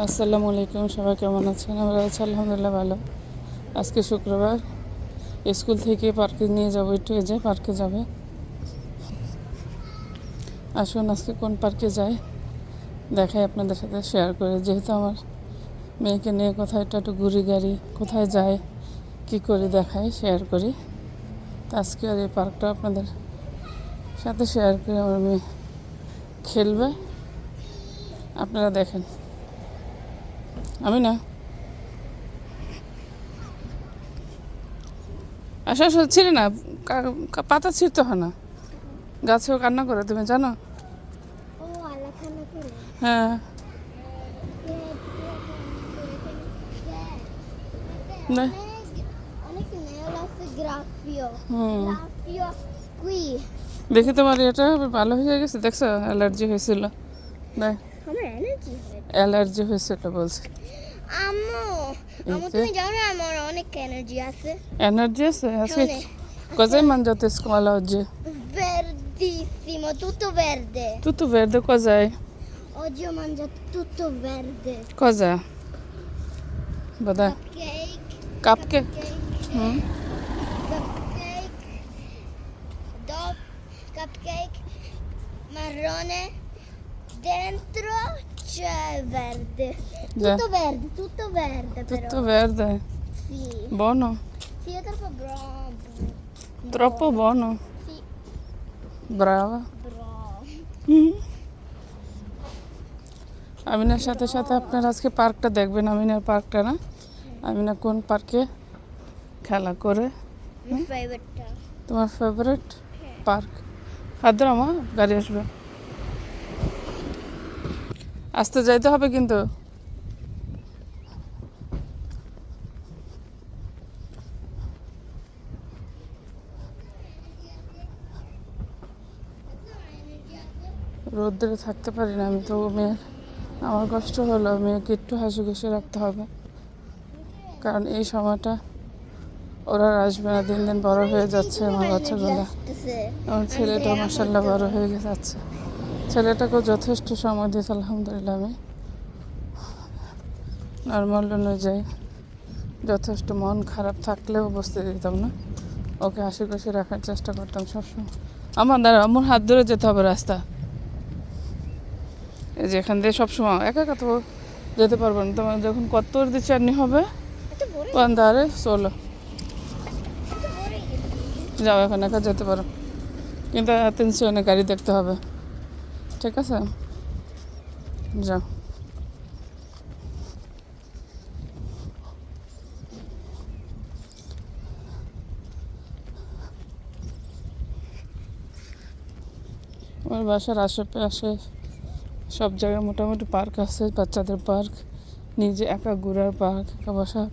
আসসালামু আলাইকুম, সবাই কেমন আছেন? আমরা আছি আলহামদুলিল্লাহ ভালো। আজকে শুক্রবার, স্কুল থেকে পার্কে নিয়ে যাবো, একটু যে পার্কে যাবে। আসুন আজকে কোন পার্কে যাই দেখাই, আপনাদের সাথে শেয়ার করে। যেহেতু আমার মেয়েকে নিয়ে কোথায় একটু ঘুরি গাড়ি, কোথায় যায় কী করি দেখাই, শেয়ার করি। তো আজকে আর এই পার্কটা আপনাদের সাথে শেয়ার করে আমার মেয়ে খেলবে, আপনারা দেখেন। আমি না আসা ছিঁড়ে না, পাতা ছিঁড়তে হয় না, গাছেও কান্না করে, তুমি জানো? হ্যাঁ, না দেখি তোমার এটা ভালো হয়ে গেছে, দেখছো? অ্যালার্জি হয়েছিল, দেখ অ্যালার্জি হয়েছিল বলছে। তুমি জানো আমার অনেক এনার্জি আছে। এনার্জি আছে আজকে? Cos'hai mangiato a scuola oggi? Verdissimo, tutto verde. Tutto verde, cos'hai? Oggi ho mangiato tutto verde. Cosa? Vada. Cupcake. Cupcake? Cupcake. Cupcake marrone. Dentro c'è verde. Tutto verde, tutto verde però. Tutto verde. Sì. Buono? Sì, è troppo bravo. Troppo buono. Sì, Brava. bravo. আমিনার সাথে সাথে আপনারা আজকে পার্কটা দেখবেন। আমিনার পার্কটা না, আমিনা কোন পার্কে খেলা করে। My favorite. তোমার ফেভারিট পার্ক? হাত আমার গাড়ি আসবে, আসতে যাইতে হবে কিন্তু। রোদ্রে থাকতে পারি না আমি, তো মেয়ের আমার কষ্ট হলো, মেয়েকে একটু হাসি খুশি রাখতে হবে, কারণ এই সময়টা ওরা আর আসবে না, দিন দিন বড় হয়ে যাচ্ছে আমার বাচ্চাগুলো। আমার ছেলেটা মাশাআল্লাহ বড় হয়ে যাচ্ছে, ছেলেটাকেও যথেষ্ট সময় দিয়েছে আলহামদুলিল্লাহ। আমি নর্মাল অনুযায়ী যথেষ্ট মন খারাপ থাকলেও বসতে দিতাম না, ওকে হাসি খুশি রাখার চেষ্টা করতাম সবসময়। আমার দ্বারা আমার হাত ধরে যেতে হবে রাস্তা, এই যে এখান দিয়ে সবসময় একা একা তো যেতে পারবো না। তোমার যখন কত দিয়ে চাটনি হবে পান্দারে চলো যাও, এখন একা যেতে পারো, কিন্তু অ্যাটেনশনে গাড়ি দেখতে হবে, ঠিক আছে? যাও। আমার বাসার আশেপাশে সব জায়গায় মোটামুটি পার্ক আছে, বাচ্চাদের পার্ক, নিজে একা ঘোরার পার্ক, একা বসার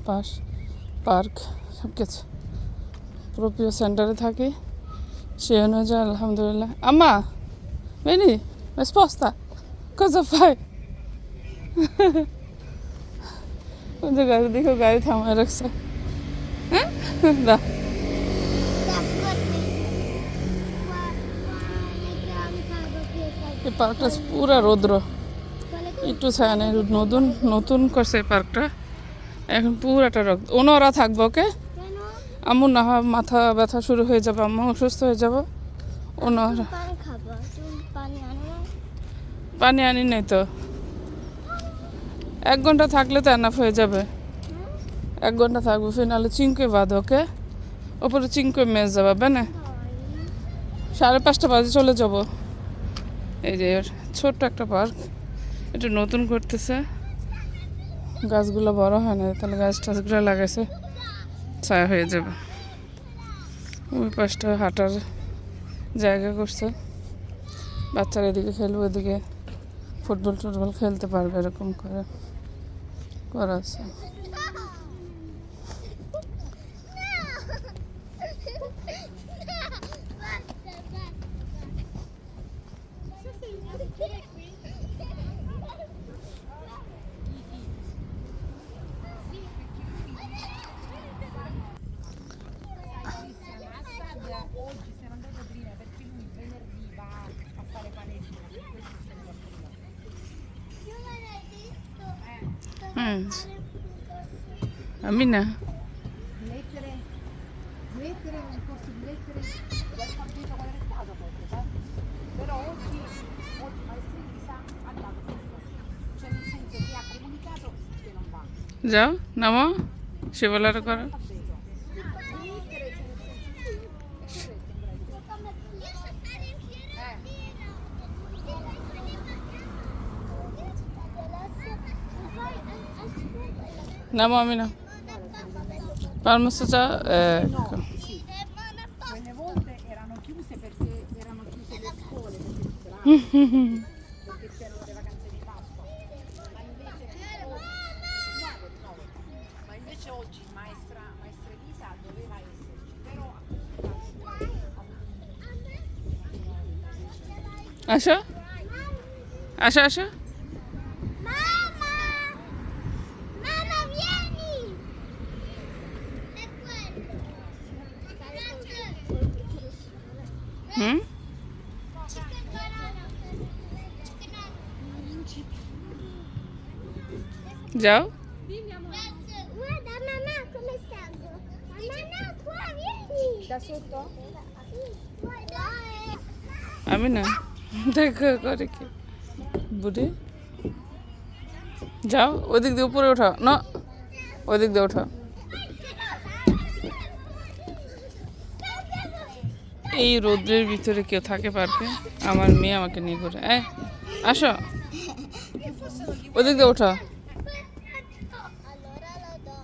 পার্ক, সব কিছু। প্রোপিও সেন্টারে থাকি, সে অনুযায়ী আলহামদুলিল্লাহ। আম্মা বেনি স্পস্তা cosa fai? ওই যে গাড়ি দেখো, গাড়ি থামায় রাখছে। হ্যাঁ দা এই পার্কটা পুরা রৌদ্র, একটু ছায়া নেই, নতুন নতুন করছে এই পার্কটা, এখন পুরাটা রোদ। ওরা থাকবো, ওকে? আম্মু না হয় মাথা ব্যথা শুরু হয়ে যাবে, আম্মু অসুস্থ হয়ে যাবো। ওনারা পানি আনি নেই তো, 1 ঘন্টা থাকলে তো এনাফ হয়ে যাবে। 1 ঘন্টা থাকবো, ফিনালে চিংকে বাদ, ওকে? ওপরে চিংকে মেজ যাবে বেনে, 5:30 বাজে চলে যাব। এই যে ছোট্ট একটা পার্ক, একটু নতুন করতেছে, গাছগুলো বড় হয় না, তাহলে গাছ টাছগুলো লাগাইছে, ছায়া হয়ে যাবে। ওই পাশটা হাঁটার জায়গা করছে, বাচ্চারা এদিকে খেলবে, ওদিকে ফুটবল টুটবল খেলতে পারবে, এরকম করে করা আছে। Oggi se non andate a prima perché lui venerdì va a fare paneggiare, questo se ne va prima. Amina. Mettere un corso di lettere dell'alfabeto quadrettato proprio, sai? Però oggi maestrina ha dato questo, cioè nel senso che ha comunicato che non va. যাও নামো শিবলার করো Alfabeto. Mettere, cioè nel senso নামো Amina পারমসা no, sì. Quelle volte erano chiuse perché erano chiuse le scuole, perché c'erano le vacanze di Pasqua. Ma invece oggi maestra Elisa doveva esserci, però আসো আসো আসো Mamma! Mamma, vieni! È quello. হুম Chicken banana. Chicken banana. যাও Grazie. Guarda mamma come salgo. Mamma, qua vieni. da sotto? Sì, guarda. Amina দেখো করে কি বুড়ি যাও ওদিক দিয়ে উপরে ওঠা না ওদিক দিয়ে ওঠা এই রোদ্রের ভিতরে কেউ থাকে পার্কে আমার মেয়ে আমাকে নিয়ে ঘুরে আসো ওদিক দিয়ে ওঠা Allora lo do.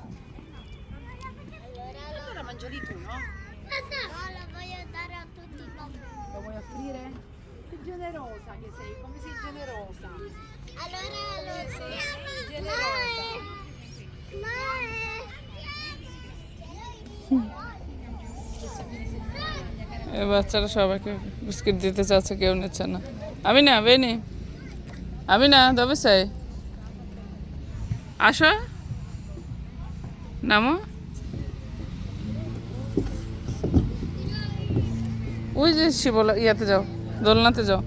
Allora lo Allora mangiali tu, no? No, lo voglio dare a tutti i bambini. Lo vuoi offrire? Che generosa che sei, come sei generosa. Allora lo Sei Mae. generosa. এই বাচ্চারা সবাইকে biscuit দিতে চাচ্ছে কেউ নিচ্ছে না আমি না বেনি আমি না তবে চাই আসো নামো ওই যে শিবলা ইয়াতে যাও দোলনাতে যাও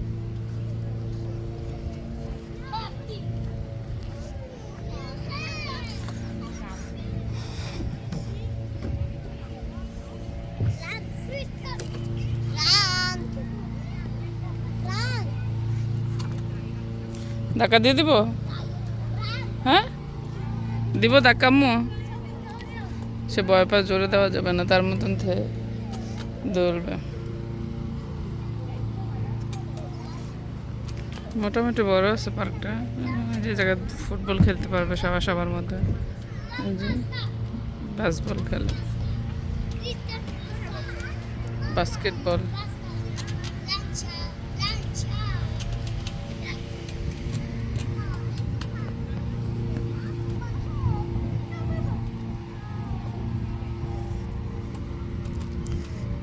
ধাক্কা দিয়ে দিব হ্যাঁ দিব ধাক্কা আম্মু সে ভয় পায় জোরে দেওয়া যাবে না তার মতন দৌড়বে মোটামুটি বড় আছে পার্কটা যে জায়গায় ফুটবল খেলতে পারবে সবার মধ্যে এই যে বাসবল খেলে বাস্কেটবল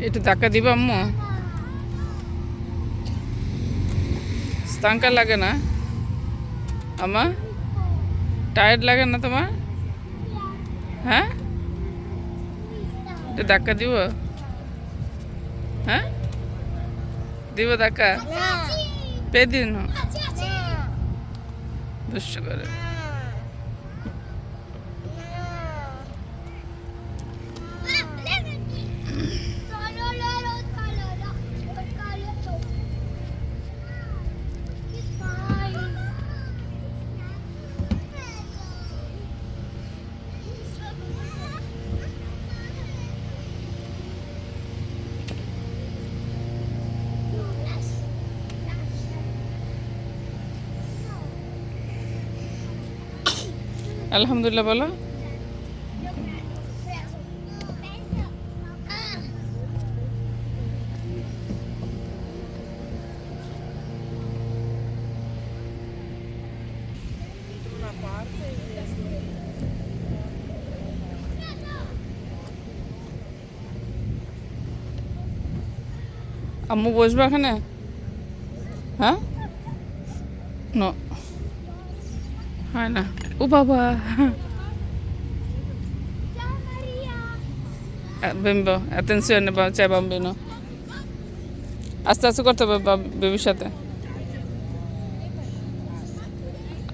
একটু ধাক্কা দিবা আম্মু স্তাঙ্কা লাগে না আমা টায়ার্ড লাগে না তোমার হ্যাঁ একটু ধাক্কা দিব হ্যাঁ দিব ধাক্কা পেদিন দুষ্ট করে আলহামদুলিল্লাহ বলো আম্মু বসবে এখানে হ্যাঁ ন হয় না ও বাবা bimbo attenzione c'è bambino আস্তে আস্তে করতে হবে বেবির সাথে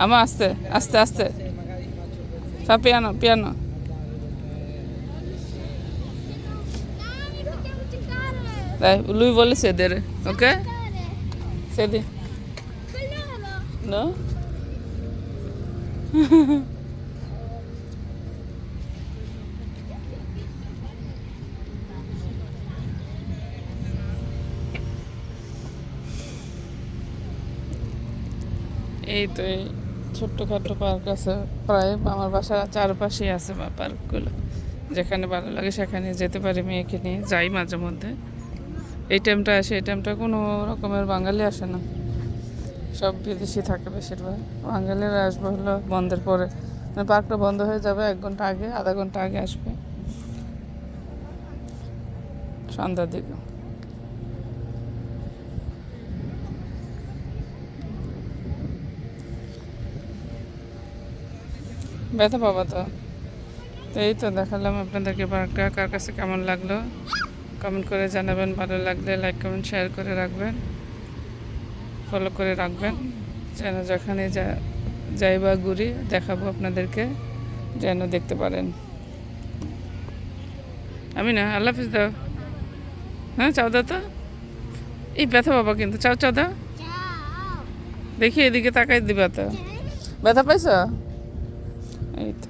আমা আস্তে আস্তে আস্তে Fa piano, piano. Dai, possiamo giocare. Dai, lui vuole sedere, ok? Giocare. Sedi. Con loro. No? এই তো এই ছোট্টখাটো পার্ক আছে প্রায় আমার বাসার চারপাশেই আছে বা পার্কগুলো, যেখানে ভালো লাগে সেখানে যেতে পারি মেয়েকে নিয়ে যাই মাঝে মধ্যে। এই টাইমটা আসে, এই টাইমটা কোনো রকমের বাঙালি আসে না, সব বিদেশি থাকে বেশিরভাগ। বাঙালিরা আসবে হলো বন্ধের পরে, মানে পার্কটা বন্ধ হয়ে যাবে 1 ঘন্টা আগে, আধা ঘন্টা আগে আসবে, সন্ধ্যার দিকে। ব্যথা পাবা তো। তো এই তো দেখালাম আপনাদেরকে পার্কটা, কার কাছে কেমন লাগলো কমেন্ট করে জানাবেন, ভালো লাগলে লাইক কমেন্ট শেয়ার করে রাখবেন, ফলো করে রাখবেন, যেন যেখানে যাই বা ঘুরি দেখাবো আপনাদেরকে, যেন দেখতে পারেন। আমি না আল্লাহ হাফিজ দাও। হ্যাঁ চাও দাও তো, এই ব্যথা পাবা কিন্তু, চাও চাও দাও। Ciao. দেখি এদিকে তাকাই দিবা তো। ব্যথা পাইছ? এই তো